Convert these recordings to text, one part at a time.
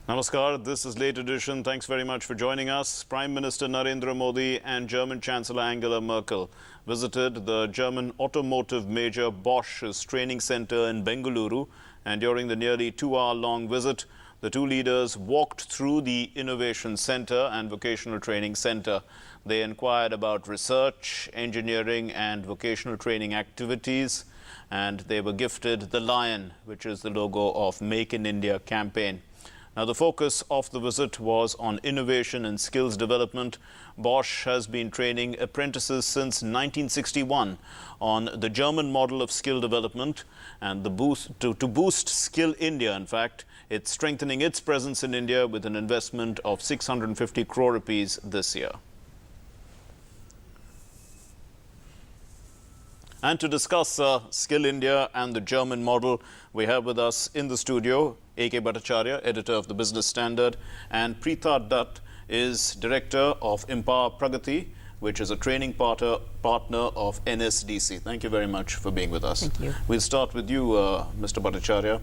Namaskar, this is Late Edition. Thanks very much for joining us. Prime Minister Narendra Modi and German Chancellor Angela Merkel visited the German automotive major Bosch's training center in Bengaluru, and during the nearly 2-hour-long visit, the two leaders walked through the Innovation Center and Vocational Training Center. They inquired about research, engineering and vocational training activities, and they were gifted the lion, which is the logo of Make in India campaign. Now, the focus of the visit was on innovation and skills development. Bosch has been training apprentices since 1961 on the German model of skill development, and to boost Skill India, in fact, it's strengthening its presence in India with an investment of 650 crore rupees this year. And to discuss Skill India and the German model, we have with us in the studio A.K. Bhattacharya, editor of the Business Standard, and Preetha Dutt is director of Empower Pragati, which is a training partner of NSDC. Thank you very much for being with us. Thank you. We'll start with you, Mr. Bhattacharya.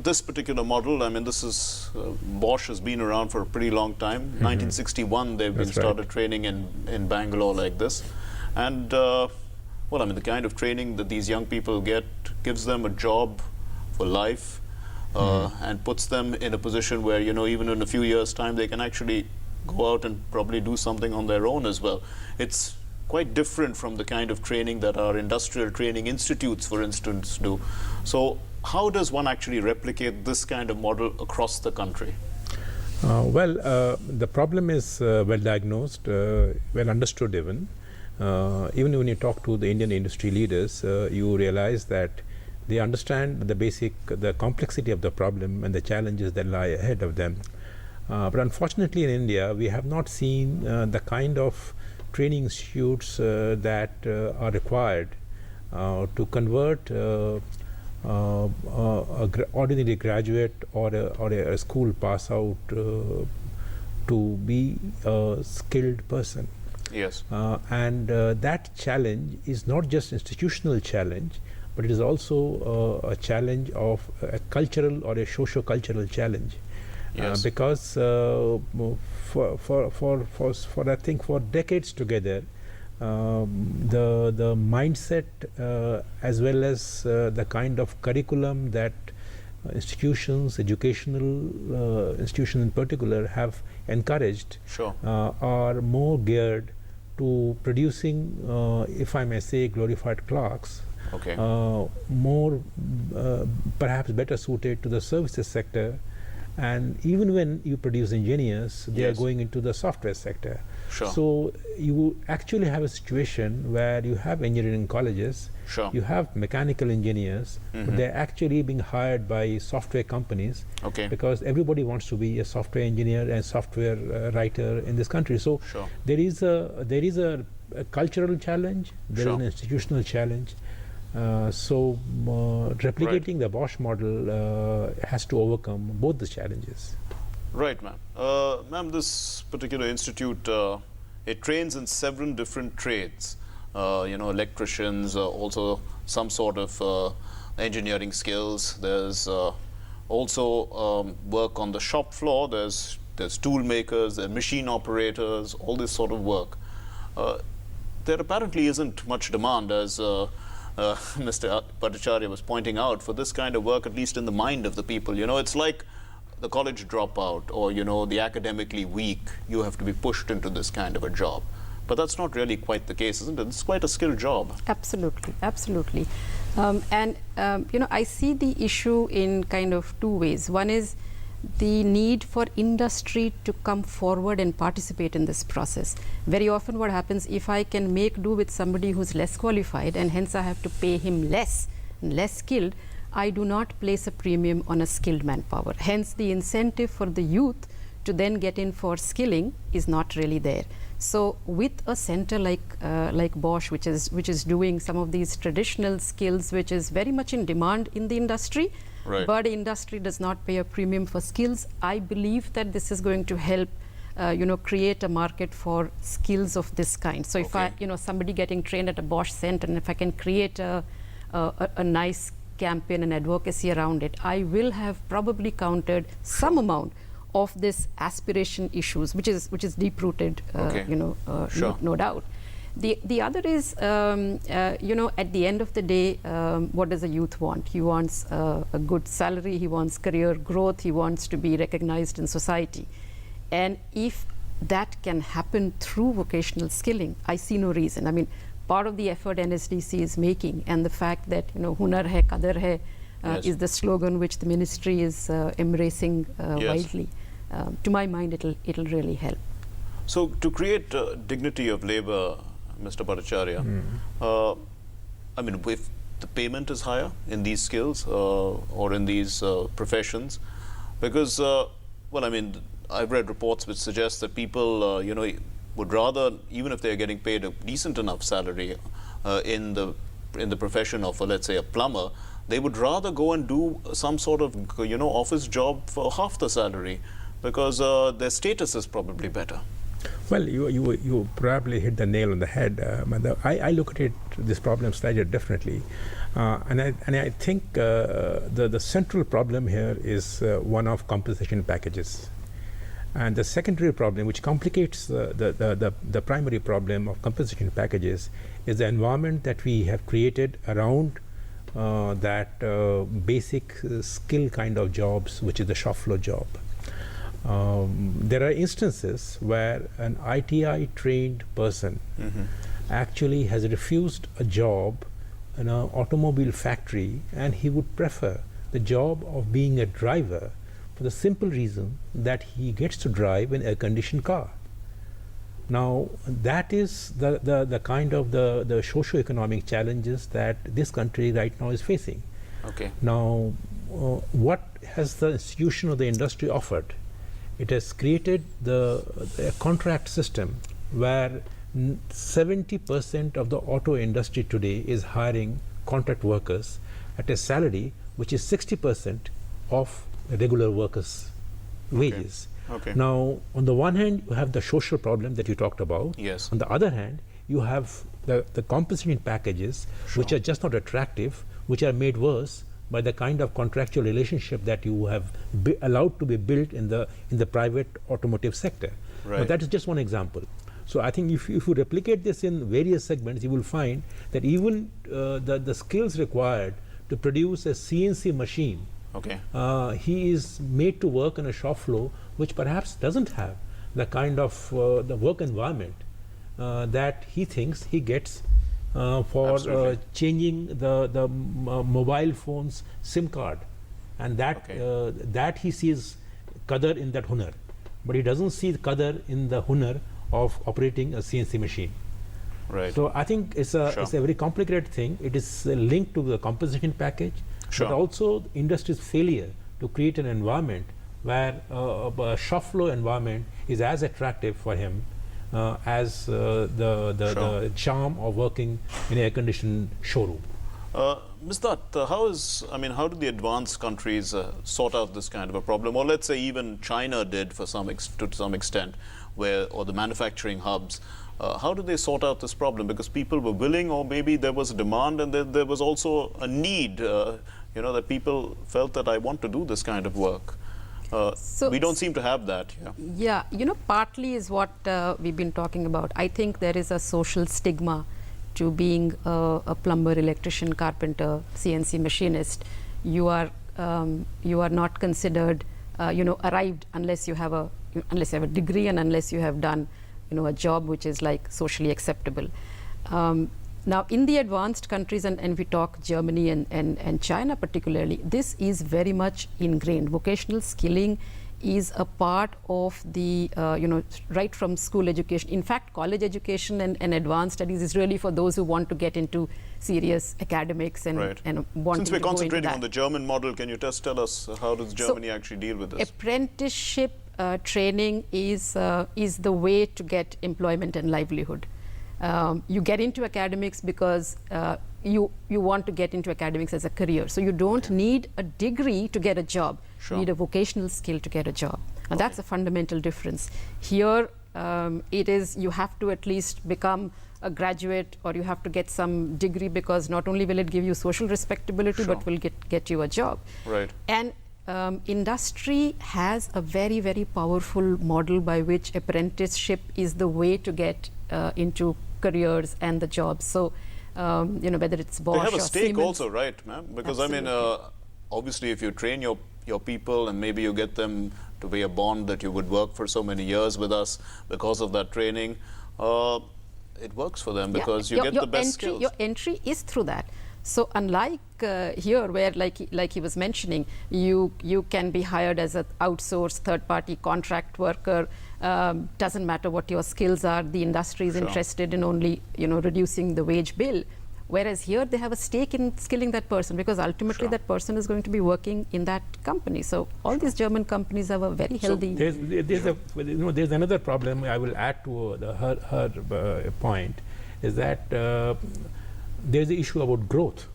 This particular model, I mean, this is Bosch has been around for a pretty long time. 1961, they've been started training in Bangalore like this. And, well, I mean, the kind of training that these young people get gives them a job for life and puts them in a position where, you know, even in a few years' time, they can actually go out and probably do something on their own as well. It's quite different from the kind of training that our industrial training institutes, for instance, do. So how does one actually replicate this kind of model across the country? The problem is well diagnosed, well understood even. Even when you talk to the Indian industry leaders, you realize that they understand the complexity of the problem and the challenges that lie ahead of them. But unfortunately in India, we have not seen the kind of training institutes that are required to convert ordinary graduate or a school pass out to be a skilled person. Yes. And that challenge is not just institutional challenge, but it is also a challenge of a cultural or a socio-cultural challenge. Yes. Because I think for decades together, the mindset as well as the kind of curriculum that institutions, educational institutions in particular, have encouraged are more geared to producing, if I may say, glorified clerks, more perhaps better suited to the services sector. And even when you produce engineers, they are going into the software sector. So you actually have a situation where you have engineering colleges, you have mechanical engineers, but they're actually being hired by software companies because everybody wants to be a software engineer and software writer in this country. So there is a cultural challenge, there is an institutional challenge. Replicating the Bosch model has to overcome both the challenges. Right, ma'am. Ma'am, this particular institute, it trains in several different trades. You know, electricians, also some sort of engineering skills. There's also work on the shop floor. There's tool makers, there's machine operators, all this sort of work. There apparently isn't much demand, as Mr. Bhattacharya was pointing out, for this kind of work, at least in the mind of the people. You know, it's like the college dropout or, you know, the academically weak. You have to be pushed into this kind of a job. But that's not really quite the case, isn't it? It's quite a skilled job. Absolutely, absolutely. You know, I see the issue in kind of two ways. One is the need for industry to come forward and participate in this process. Very often what happens, if I can make do with somebody who's less qualified and hence I have to pay him less skilled, I do not place a premium on a skilled manpower. Hence the incentive for the youth to then get in for skilling is not really there. So with a center like Bosch, which is doing some of these traditional skills, which is very much in demand in the industry, but the industry does not pay a premium for skills, I believe that this is going to help you know, create a market for skills of this kind. So if I, you know, somebody getting trained at a Bosch center, and if I can create a nice campaign and advocacy around it, I will have probably countered some amount of this aspiration issues, which is deep-rooted, no doubt. The other is, at the end of the day, what does a youth want? He wants a good salary, he wants career growth, he wants to be recognized in society. And if that can happen through vocational skilling, I see no reason. I mean, part of the effort NSDC is making, and the fact that, hunar hai, qadar hai, is the slogan which the ministry is embracing widely. To my mind, it'll really help. So to create dignity of labor, Mr. Bhattacharya, I mean, if the payment is higher in these skills or in these professions, because, well, I mean, I've read reports which suggest that people, would rather, even if they're getting paid a decent enough salary in the profession of, let's say, a plumber, they would rather go and do some sort of, office job for half the salary because their status is probably better. Well, you probably hit the nail on the head. I look at this problem slightly differently, and I think the central problem here is one of compensation packages. And the secondary problem, which complicates the primary problem of compensation packages, is the environment that we have created around that basic skill kind of jobs, which is the shop floor job. There are instances where an ITI trained person actually has refused a job in an automobile factory, and he would prefer the job of being a driver for the simple reason that he gets to drive an air-conditioned car. Now, that is the kind of the socio-economic challenges that this country right now is facing. Okay. Now, what has the institution or the industry offered? It has created a contract system where 70% of the auto industry today is hiring contract workers at a salary which is 60% of regular workers' wages. Okay. Now, on the one hand, you have the social problem that you talked about. Yes. On the other hand, you have the compensation packages, which are just not attractive, which are made worse by the kind of contractual relationship that you have allowed to be built in the private automotive sector. Right. Now, that is just one example. So I think if you replicate this in various segments, you will find that even the skills required to produce a CNC machine, he is made to work on a shop floor which perhaps doesn't have the kind of the work environment that he thinks he gets for changing the mobile phone's SIM card, and that he sees qadar in that hunar, but he doesn't see the qadar in the hunar of operating a CNC machine. Right. So I think it's a very complicated thing. It is linked to the compensation package, but also industry's failure to create an environment where a shop floor environment is as attractive for him as the charm of working in an air-conditioned showroom. Ms. Dutt, how do the advanced countries sort out this kind of a problem? Or let's say even China did to some extent, or the manufacturing hubs. How do they sort out this problem? Because people were willing, or maybe there was a demand, and there was also a need, that people felt that I want to do this kind of work. We don't seem to have that. Yeah, partly is what we've been talking about. I think there is a social stigma to being a plumber, electrician, carpenter, CNC machinist. You are not considered, arrived unless you have a degree and unless you have done, a job which is like socially acceptable. Now, in the advanced countries, and we talk Germany and China particularly, this is very much ingrained. Vocational skilling is a part of the, right from school education. In fact, college education and advanced studies is really for those who want to get into serious academics and want to go into that. Since we're concentrating on the German model, can you just tell us how does Germany actually deal with this? Apprenticeship training is the way to get employment and livelihood. You get into academics because you want to get into academics as a career. So you don't need a degree to get a job. You need a vocational skill to get a job. And that's a fundamental difference. Here, it is you have to at least become a graduate or you have to get some degree, because not only will it give you social respectability, but will get you a job. Right. And industry has a very, very powerful model by which apprenticeship is the way to get into careers and the jobs. So, whether it's Bosch they have a or stake Siemens. also, right, ma'am? Because Absolutely. I mean, obviously, if you train your people and maybe you get them to pay a bond that you would work for so many years with us because of that training, it works for them because you get the best skills. Your entry is through that. So unlike here, where like he was mentioning, you can be hired as an outsourced third-party contract worker. Doesn't matter what your skills are. The industry is interested in only reducing the wage bill. Whereas here they have a stake in skilling that person, because ultimately that person is going to be working in that company. So all these German companies have a very healthy. There's another problem I will add to her point, is that there's the issue about growth.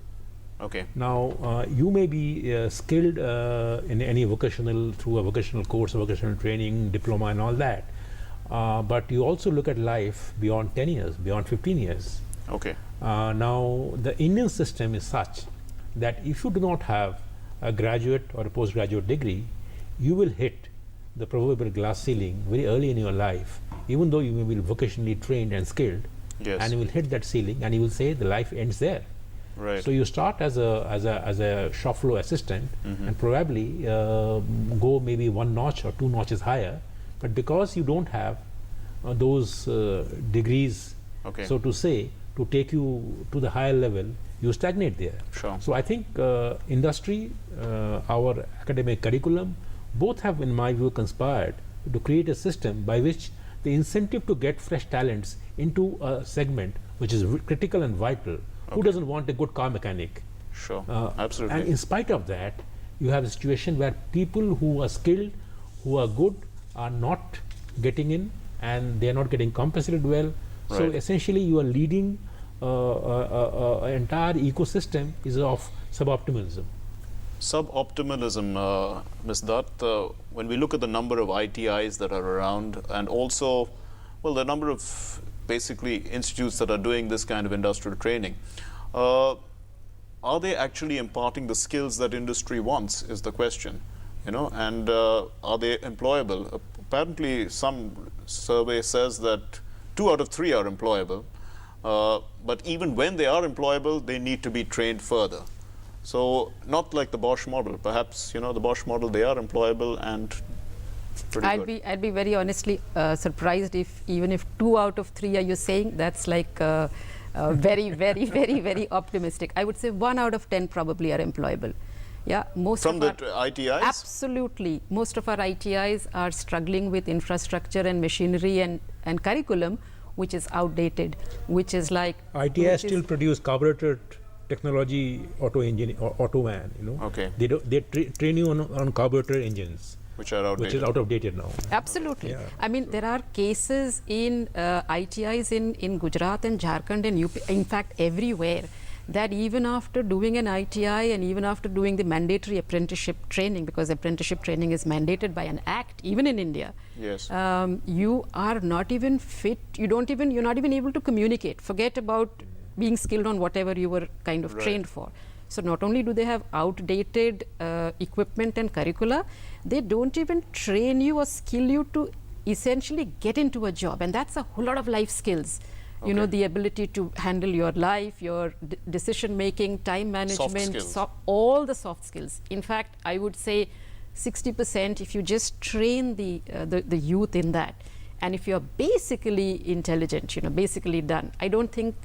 Okay. Now, you may be skilled in any through a vocational course, a vocational training, diploma and all that. But you also look at life beyond 10 years, beyond 15 years. Okay. Now, the Indian system is such that if you do not have a graduate or a postgraduate degree, you will hit the proverbial glass ceiling very early in your life, even though you may be vocationally trained and skilled. Yes. And you will hit that ceiling, and you will say the life ends there. Right. So you start as a shop floor assistant, and probably go maybe one notch or two notches higher. But because you don't have those degrees, so to say, to take you to the higher level, you stagnate there. Sure. So I think industry, our academic curriculum, both have, in my view, conspired to create a system by which the incentive to get fresh talents into a segment which is critical and vital. Who doesn't want a good car mechanic? Sure. Absolutely. And in spite of that, you have a situation where people who are skilled, who are good, are not getting in, and they are not getting compensated well. So essentially, you are leading an entire ecosystem is of suboptimalism. Suboptimalism, Ms. Dutt, when we look at the number of ITIs that are around, and also, well, the number of basically institutes that are doing this kind of industrial training, are they actually imparting the skills that industry wants, is the question, and are they employable? Apparently, some survey says that 2 out of 3 are employable, but even when they are employable, they need to be trained further. So not like the Bosch model. Perhaps, the Bosch model, they are employable and pretty good. I'd be very honestly surprised if even if 2 out of 3 are you saying, that's like very, very, very, very optimistic. I would say 1 out of 10 probably are employable. Yeah, most from of the ITIs? Absolutely. Most of our ITIs are struggling with infrastructure and machinery and curriculum, which is outdated, which is like... ITIs still produce carburetor technology auto van, Okay. They train you on carburetor engines, which are outdated. Which is out of dated now. Absolutely. Yeah. I mean, there are cases in ITIs in Gujarat and Jharkhand and UP, in fact, everywhere, that even after doing an ITI and even after doing the mandatory apprenticeship training, because apprenticeship training is mandated by an act, even in India, yes, you are not even fit, you're not even able to communicate. Forget about being skilled on whatever you were kind of trained for. So not only do they have outdated equipment and curricula, they don't even train you or skill you to essentially get into a job, and that's a whole lot of life skills. The ability to handle your life, your decision making, time management, all the soft skills. In fact, I would say 60% if you just train the youth in that, and if you're basically intelligent, basically done. I don't think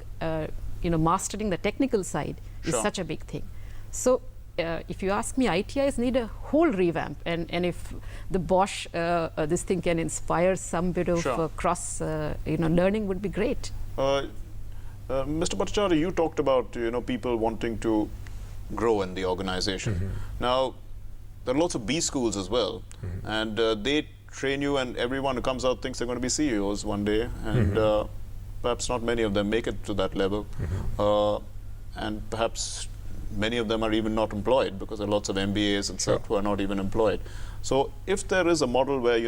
mastering the technical side is such a big thing. So if you ask me, ITIs need a whole revamp, and if the Bosch this thing can inspire some bit of cross learning, would be great. Mr. Bhattacharya, you talked about people wanting to grow in the organization. Now there are lots of B schools as well, and they train you, and everyone who comes out thinks they're going to be CEOs one day, and perhaps not many of them make it to that level, and perhaps many of them are even not employed, because there are lots of MBAs and such who are not even employed. So if there is a model where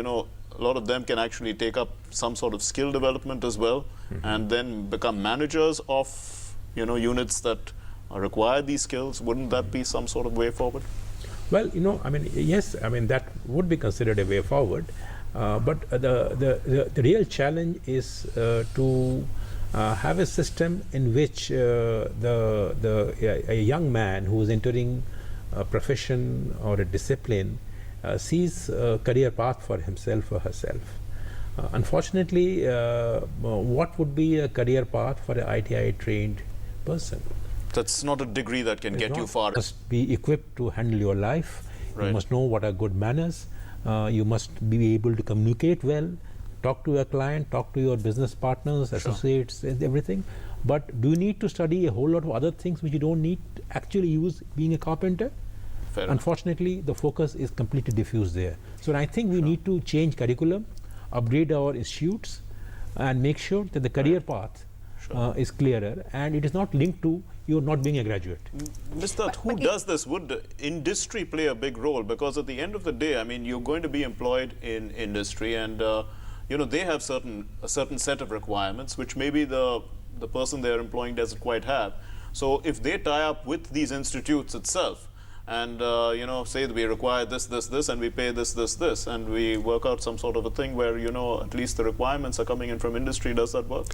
a lot of them can actually take up some sort of skill development as well, and then become managers of, units that require these skills. Wouldn't that be some sort of way forward? Well, yes, that would be considered a way forward, but the real challenge is to have a system in which a young man who is entering a profession or a discipline sees a career path for himself or herself. Unfortunately, what would be a career path for an ITI trained person? That's not a degree that can get you far. You must be equipped to handle your life. Right. You must know what are good manners. You must be able to communicate well, talk to your client, talk to your business partners, associates, everything. But do you need to study a whole lot of other things which you don't need to actually use being a carpenter? Fair Unfortunately, the focus is completely diffused there. So I think we need to change curriculum, upgrade our institutes, and make sure that the career path is clearer, and it is not linked to you not being a graduate. Mr. Who does this? Would industry play a big role? Because at the end of the day, you're going to be employed in industry, and they have a certain set of requirements which maybe the person they're employing doesn't quite have. So if they tie up with these institutes itself, and say that we require this, and we pay this, and we work out some sort of a thing where at least the requirements are coming in from industry, does that work?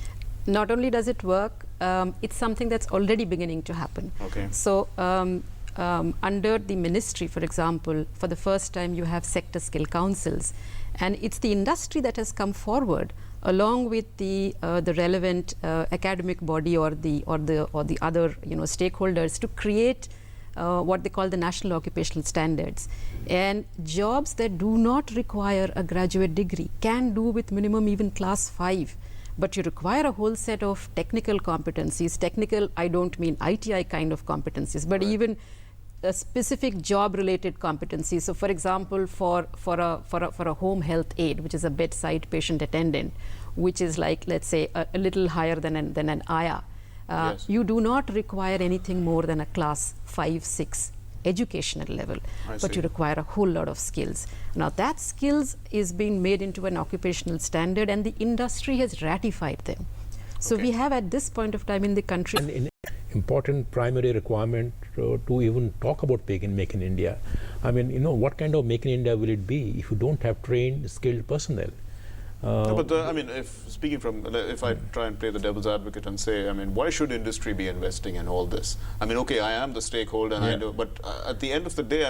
Not only does it work, it's something that's already beginning to happen. Okay. So under the ministry, for example, for the first time you have sector skill councils, and it's the industry that has come forward along with the relevant academic body or the other stakeholders to create what they call the national occupational standards. And jobs that do not require a graduate degree can do with minimum even class 5. But you require a whole set of technical competencies. Technical, I don't mean ITI kind of competencies, but even specific job-related competencies. So, for example, for a home health aide, which is a bedside patient attendant, which is like, let's say, a little higher than an IA, you do not require anything more than a class 5, 6 educational level, but you require a whole lot of skills. Now that skills is being made into an occupational standard, and the industry has ratified them. So we have at this point of time in the country an important primary requirement to even talk about Make in India. What kind of Make in India will it be if you don't have trained, skilled personnel? If I try and play the devil's advocate and say, why should industry be investing in all this? Okay, I am the stakeholder, and I know, but at the end of the day,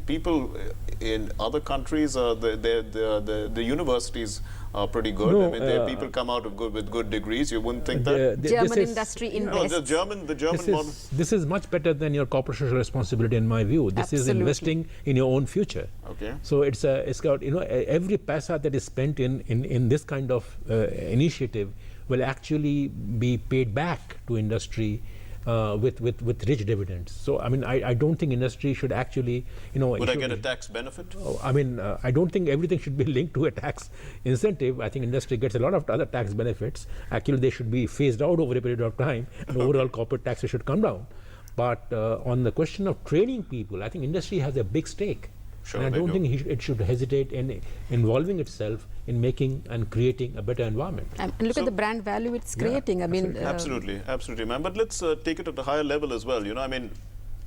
people in other countries, the universities are pretty good. People come out with good degrees. You wouldn't think that? German industry invests. The German model. This is much better than your corporate social responsibility, in my view. This is investing in your own future. Okay. So it's got every paisa that is spent in this kind of initiative will actually be paid back to industry with rich dividends. So I don't think industry should actually Would I get a tax benefit? I don't think everything should be linked to a tax incentive. I think industry gets a lot of other tax benefits. Actually, they should be phased out over a period of time, and overall corporate taxes should come down. But on the question of training people, I think industry has a big stake. Sure, and I don't think it should hesitate in involving itself in making and creating a better environment. And look at the brand value it's creating. Absolutely, ma'am. But let's take it at a higher level as well.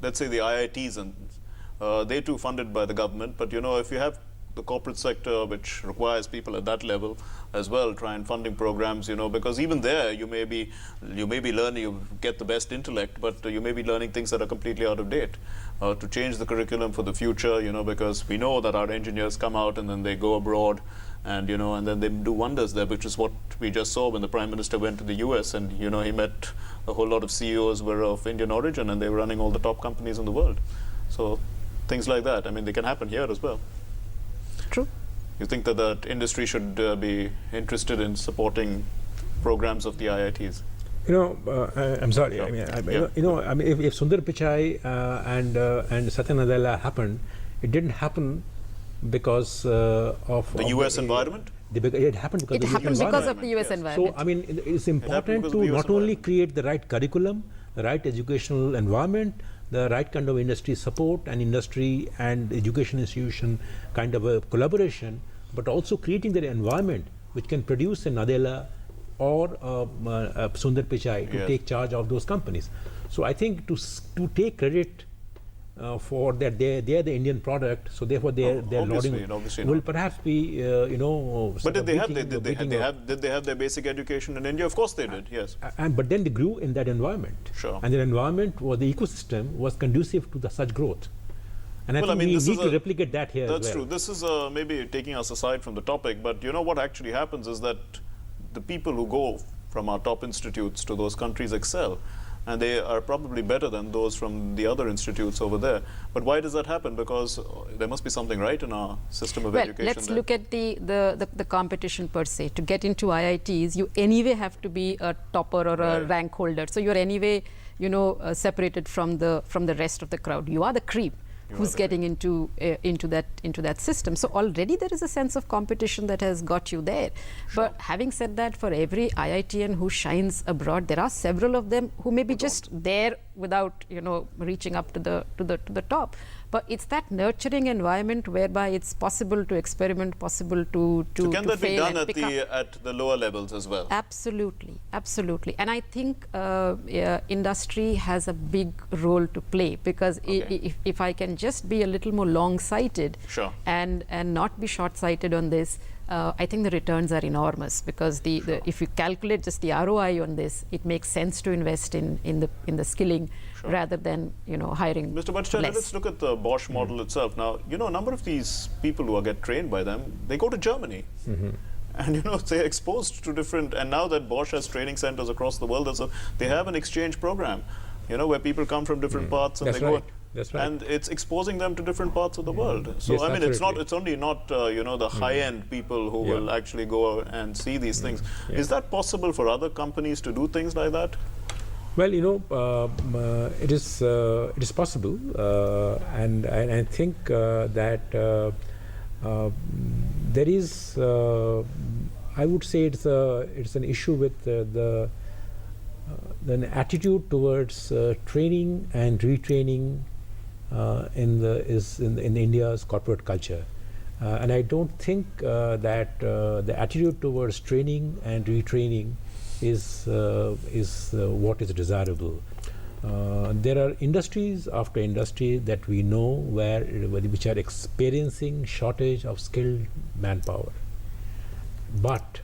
Let's say the IITs, and they too funded by the government. But if you have the corporate sector, which requires people at that level as well, try and funding programs, because even there you may be learning, you get the best intellect, but you may be learning things that are completely out of date. To change the curriculum for the future, because we know that our engineers come out and then they go abroad, and and then they do wonders there, which is what we just saw when the Prime Minister went to the US, and he met a whole lot of CEOs were of Indian origin, and they were running all the top companies in the world. So things like that, they can happen here as well. True. You think that the industry should be interested in supporting programs of the IITs? I'm sorry. If Sundar Pichai and Satya Nadella happened, it didn't happen because of the US environment. It happened because of the US environment. So it's important to not only create the right curriculum, the right educational environment, the right kind of industry support, and industry and education institution kind of a collaboration, but also creating the environment which can produce a Nadella or a Sundar Pichai to take charge of those companies. So I think to take credit for that they are the Indian product, so therefore they're lauding will perhaps be But did they have their basic education in India? Of course they did. Yes. But then they grew in that environment. Sure. And the environment was the ecosystem was conducive to such growth. And I think we need to replicate that here. That's true. This is maybe taking us aside from the topic, but you know what actually happens is that the people who go from our top institutes to those countries excel. And they are probably better than those from the other institutes over there. But why does that happen? Because there must be something right in our system of education. Let's look at the competition per se. To get into IITs, you anyway have to be a topper or a rank holder. So you're anyway, separated from the rest of the crowd. You are the cream who's getting into that system. So already there is a sense of competition that has got you there. Sure. But having said that, for every IITian who shines abroad, there are several of them who may be just there without reaching up to the top. But it's that nurturing environment whereby it's possible to experiment, possible to can that be done and at the lower levels as well? Absolutely, absolutely. And I think industry has a big role to play, because if I can just be a little more long-sighted and not be short-sighted on this, I think the returns are enormous, because if you calculate just the ROI on this, it makes sense to invest in the skilling rather than hiring Mr. Bhattacharya, let's look at the Bosch model itself. Now, a number of these people who get trained by them, they go to Germany. And they're exposed to different, and now that Bosch has training centers across the world, they have an exchange program, where people come from different parts and That's they right. go. That's right. And it's exposing them to different parts of the world. So Yes, I mean, absolutely. it's only not the high-end people who will actually go and see these things. Is that possible for other companies to do things like that? Well, it is possible, and I think that there is. I would say it's an issue with the attitude towards training and retraining in India's corporate culture, and I don't think that the attitude towards training and retraining is what is desirable. There are industries after industry that we know which are experiencing shortage of skilled manpower. But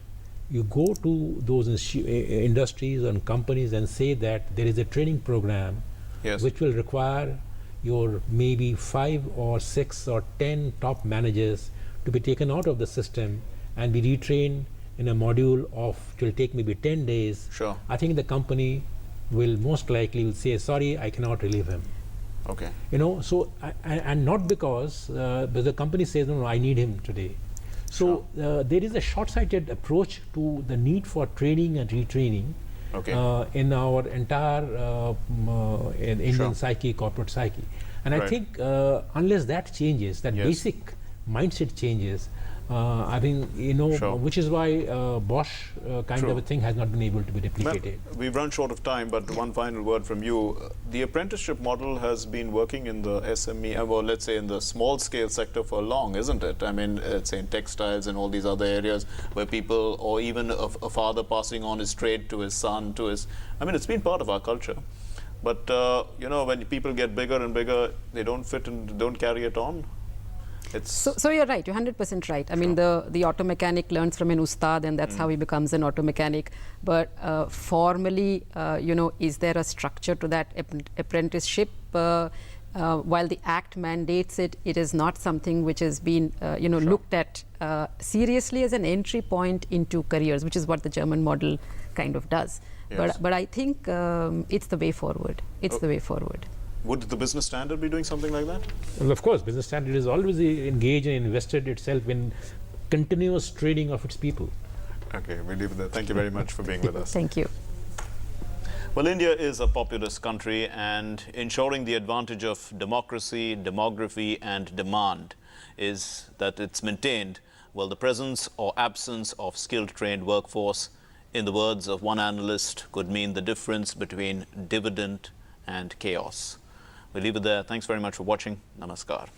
you go to those industries and companies and say that there is a training program which will require your maybe 5 or 6 or 10 top managers to be taken out of the system and be retrained in a module it will take maybe 10 days. Sure. I think the company will most likely say, sorry, I cannot relieve him. Okay. So and not because the company says, no, I need him today. So there is a short-sighted approach to the need for training and retraining in our entire Indian psyche, corporate psyche. And I think unless that changes, that basic mindset changes, I think, which is why Bosch kind of a thing has not been able to be replicated. Well, we've run short of time, but one final word from you. The apprenticeship model has been working in the SME, well, let's say in the small scale sector for long, isn't it? I mean, let's say in textiles and all these other areas where people, or even a father passing on his trade to his son, I mean, it's been part of our culture. But, when people get bigger and bigger, they don't fit and don't carry it on. So you're right, you're 100% right. I mean, the auto mechanic learns from an ustad, and that's how he becomes an auto mechanic. But formally, is there a structure to that apprenticeship? While the Act mandates it, it is not something which has been, looked at seriously as an entry point into careers, which is what the German model kind of does. Yes. But I think it's the way forward. It's the way forward. Would the business standard be doing something like that? Well, of course, business standard is always engaged and invested itself in continuous training of its people. Okay, we'll leave it there. Thank you very much for being with us. Thank you. Well, India is a populous country, and ensuring the advantage of democracy, demography, and demand is that it's maintained, well, the presence or absence of skilled trained workforce, in the words of one analyst, could mean the difference between dividend and chaos. We'll leave it there. Thanks very much for watching. Namaskar.